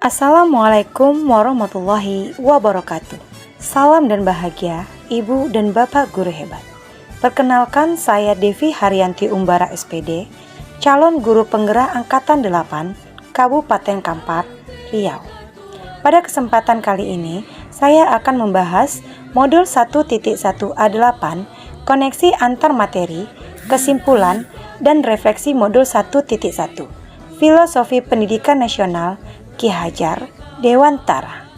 Assalamualaikum warahmatullahi wabarakatuh. Salam dan bahagia, Ibu dan Bapak Guru hebat. Perkenalkan, saya Devi Haryanti Umbara SPD, calon guru penggerak Angkatan 8, Kabupaten Kampar, Riau. Pada kesempatan kali ini, saya akan membahas modul 1.1A8, koneksi antar materi, kesimpulan, dan refleksi modul 1.1, Filosofi Pendidikan Nasional, Ki Hajar Dewantara.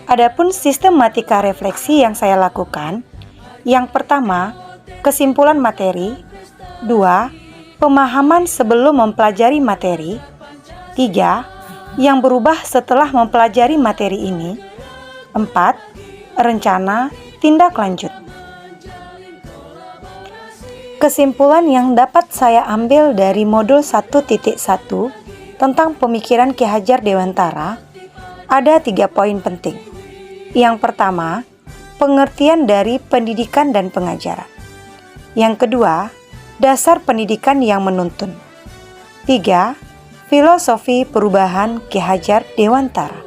Adapun sistematika refleksi yang saya lakukan, yang pertama, kesimpulan materi, 2, pemahaman sebelum mempelajari materi, 3, yang berubah setelah mempelajari materi ini, 4, rencana tindak lanjut. Kesimpulan yang dapat saya ambil dari modul 1.1 tentang pemikiran Ki Hajar Dewantara ada 3 poin penting. Yang pertama, pengertian dari pendidikan dan pengajaran. Yang kedua, dasar pendidikan yang menuntun. 3, filosofi perubahan Ki Hajar Dewantara.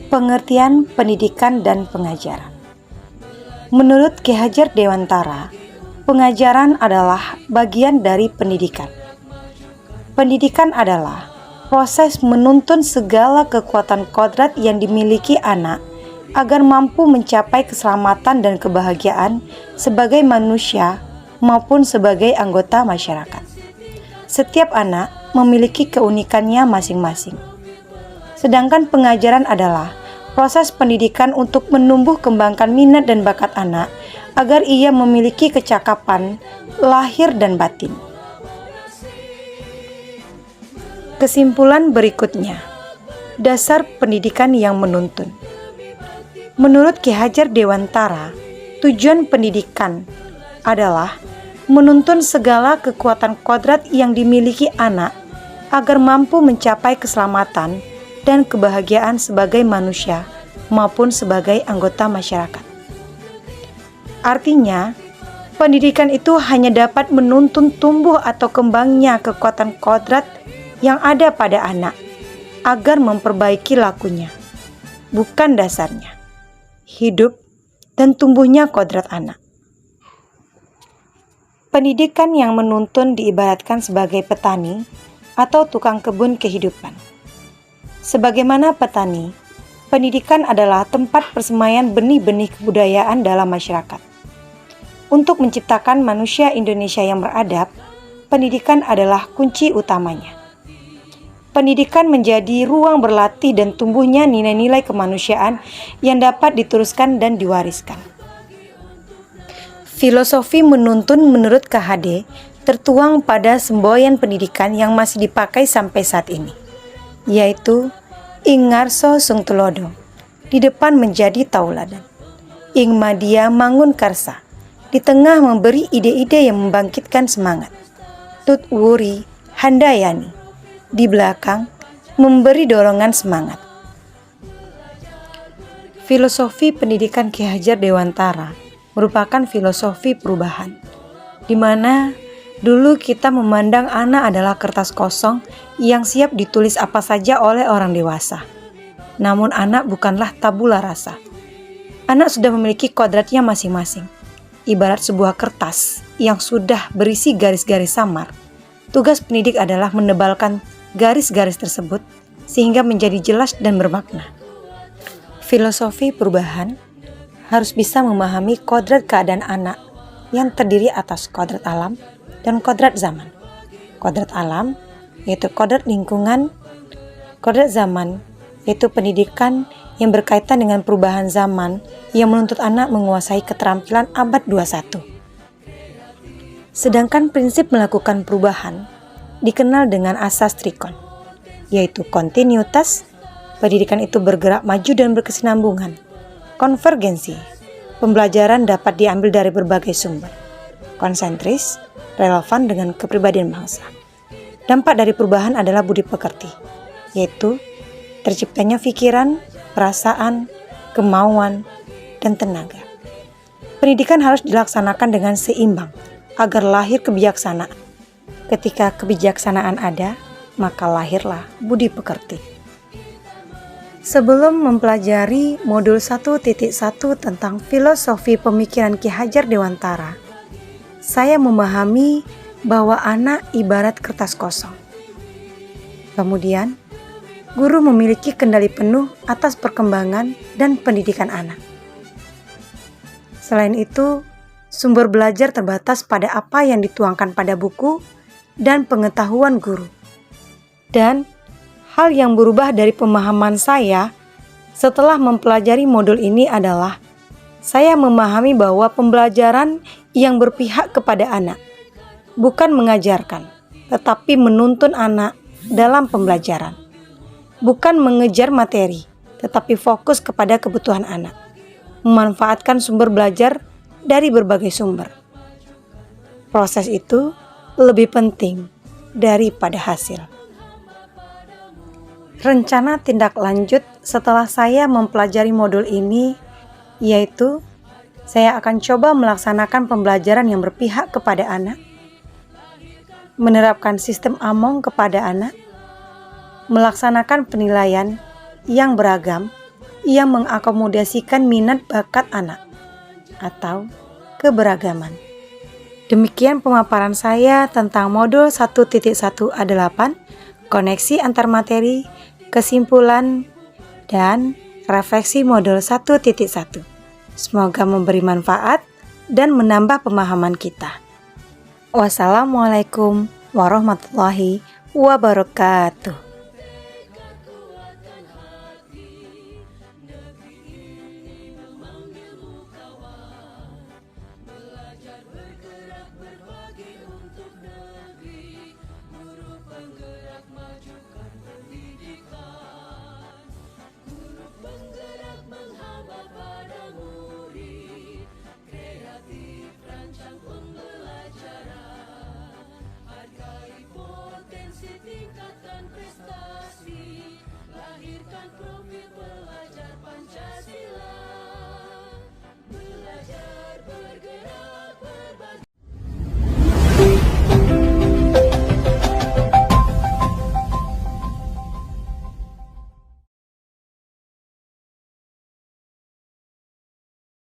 Pengertian pendidikan dan pengajaran. Menurut Ki Hajar Dewantara, pengajaran adalah bagian dari pendidikan. Pendidikan adalah proses menuntun segala kekuatan kodrat yang dimiliki anak agar mampu mencapai keselamatan dan kebahagiaan sebagai manusia maupun sebagai anggota masyarakat. Setiap anak memiliki keunikannya masing-masing. Sedangkan pengajaran adalah proses pendidikan untuk menumbuh kembangkan minat dan bakat anak agar ia memiliki kecakapan lahir dan batin. Kesimpulan berikutnya, dasar pendidikan yang menuntun. Menurut Ki Hajar Dewantara, tujuan pendidikan adalah menuntun segala kekuatan kodrat yang dimiliki anak agar mampu mencapai keselamatan dan kebahagiaan sebagai manusia maupun sebagai anggota masyarakat. Artinya, pendidikan itu hanya dapat menuntun tumbuh atau kembangnya kekuatan kodrat yang ada pada anak agar memperbaiki lakunya, bukan dasarnya, hidup dan tumbuhnya kodrat anak. Pendidikan yang menuntun diibaratkan sebagai petani atau tukang kebun kehidupan. Sebagaimana petani, pendidikan adalah tempat persemaian benih-benih kebudayaan dalam masyarakat. Untuk menciptakan manusia Indonesia yang beradab, pendidikan adalah kunci utamanya. Pendidikan menjadi ruang berlatih dan tumbuhnya nilai-nilai kemanusiaan yang dapat diteruskan dan diwariskan. Filosofi menuntun menurut KHD tertuang pada semboyan pendidikan yang masih dipakai sampai saat ini, yaitu ing ngarso sung tulodo, di depan menjadi tauladan. Ing madia mangun karsa, di tengah memberi ide-ide yang membangkitkan semangat. Tut wuri handayani, di belakang memberi dorongan semangat. Filosofi pendidikan Ki Hajar Dewantara merupakan filosofi perubahan, di mana dulu kita memandang anak adalah kertas kosong yang siap ditulis apa saja oleh orang dewasa. Namun anak bukanlah tabula rasa. Anak sudah memiliki kodratnya masing-masing. Ibarat sebuah kertas yang sudah berisi garis-garis samar. Tugas pendidik adalah menebalkan garis-garis tersebut sehingga menjadi jelas dan bermakna. Filosofi perubahan harus bisa memahami kodrat keadaan anak yang terdiri atas kodrat alam dan kodrat zaman. Kodrat alam yaitu kodrat lingkungan, kodrat zaman yaitu pendidikan yang berkaitan dengan perubahan zaman yang menuntut anak menguasai keterampilan abad 21. Sedangkan prinsip melakukan perubahan dikenal dengan asas trikon, yaitu kontinuitas, pendidikan itu bergerak maju dan berkesinambungan. Konvergensi, pembelajaran dapat diambil dari berbagai sumber. Konsentris, relevan dengan kepribadian bangsa. Dampak dari perubahan adalah budi pekerti, yaitu terciptanya pikiran, perasaan, kemauan, dan tenaga. Pendidikan harus dilaksanakan dengan seimbang agar lahir kebijaksanaan. Ketika kebijaksanaan ada, maka lahirlah budi pekerti. Sebelum mempelajari modul 1.1 tentang filosofi pemikiran Ki Hajar Dewantara, saya memahami bahwa anak ibarat kertas kosong. Kemudian, guru memiliki kendali penuh atas perkembangan dan pendidikan anak. Selain itu, sumber belajar terbatas pada apa yang dituangkan pada buku dan pengetahuan guru. Dan hal yang berubah dari pemahaman saya setelah mempelajari modul ini adalah saya memahami bahwa pembelajaran yang berpihak kepada anak bukan mengajarkan, tetapi menuntun anak dalam pembelajaran. Bukan mengejar materi, tetapi fokus kepada kebutuhan anak. Memanfaatkan sumber belajar dari berbagai sumber. Proses itu lebih penting daripada hasil. Rencana tindak lanjut setelah saya mempelajari modul ini yaitu saya akan coba melaksanakan pembelajaran yang berpihak kepada anak, menerapkan sistem AMONG kepada anak, melaksanakan penilaian yang beragam yang mengakomodasikan minat bakat anak atau keberagaman. Demikian pemaparan saya tentang modul 1.1A8, koneksi antar materi, kesimpulan, dan refleksi modul 1.1. Semoga memberi manfaat dan menambah pemahaman kita. Wassalamualaikum warahmatullahi wabarakatuh.